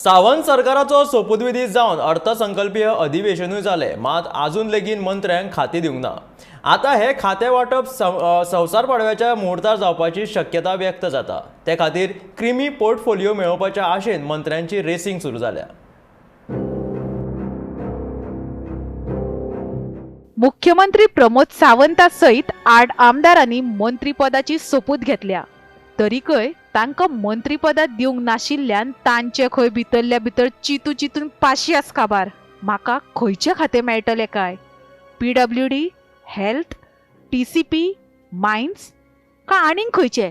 सावंत सरकाराचो सोपुतविधी जावन अर्थसंकल्पीय अधिवेशनूय जाले, मात अजून लेगीत मंत्र्यांक खाती दिवंक ना। आता हे खाते वाटप संवसार पाडव्याच्या मुहूर्तार जावपाची शक्यता व्यक्त जाता। ते खातीर क्रिमी पोर्टफोलिओ मेळोवपाच्या आशेन मंत्र्यांची रेसिंग सुरू जाल्या। मुख्यमंत्री प्रमोद सावंता सयत 8 आमदारांनी मंत्रीपदाची सोपूत घेतल्या, तरीकय तांकां मंत्रीपदां दिवंक नाशिल्ल्यान तांचे खंय भितरल्या भितर चितून पाशियास काबार। म्हाका खंयचे खाते मेळटले काय? PWD, हेल्थ, TCP, मायन्स का आनीक खंयचे?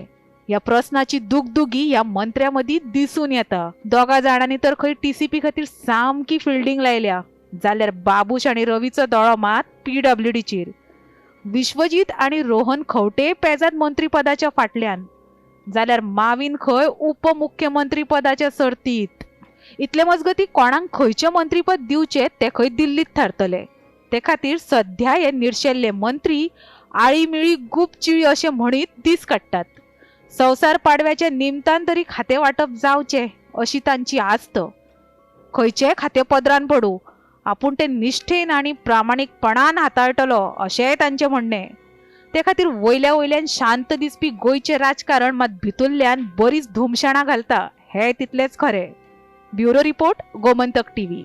ह्या प्रश्नाची दुगदुगी ह्या मंत्र्यां मदीं दिसून येता। दोगा जाणांनी तर खंय TCP खातीर सामकी फिल्डिंग लायल्या, जाल्यार बाबूश आनी रवीचो दोळो मात PWD चेर। विश्वजीत आनी रोहन खंवटे पेजात मंत्रीपदाच्या फाटल्यान, जाल्यार माविन खंय उपमुख्यमंत्री पदाच्या सर्तीत। इतले मजगती कोणाक खंयचे मंत्रीपद दिवचे ते खंय दिल्लीत थारतले। ते खातीर सध्या हे निर्शेल्ले मंत्री आळीमिळी गुपचिळी अशें म्हणीत दीस काडटात। संवसार पाडव्याच्या निमतान तरी खाते वाटप जावचे अशी तांची आस्त। खंयचे खाते पदरान पडू, आपूण ते निश्ठेन आनी प्रामाणीकपणान हाताळटलो अशेंय तांचे म्हणणे। ते खातीर वयल्या वयल्यान शांत दिसपी गोंयचे राजकारण मात भितरल्यान बरीच धुमशाणां घालता, हे तितलेच खरे। Bureau report, Gomantak TV।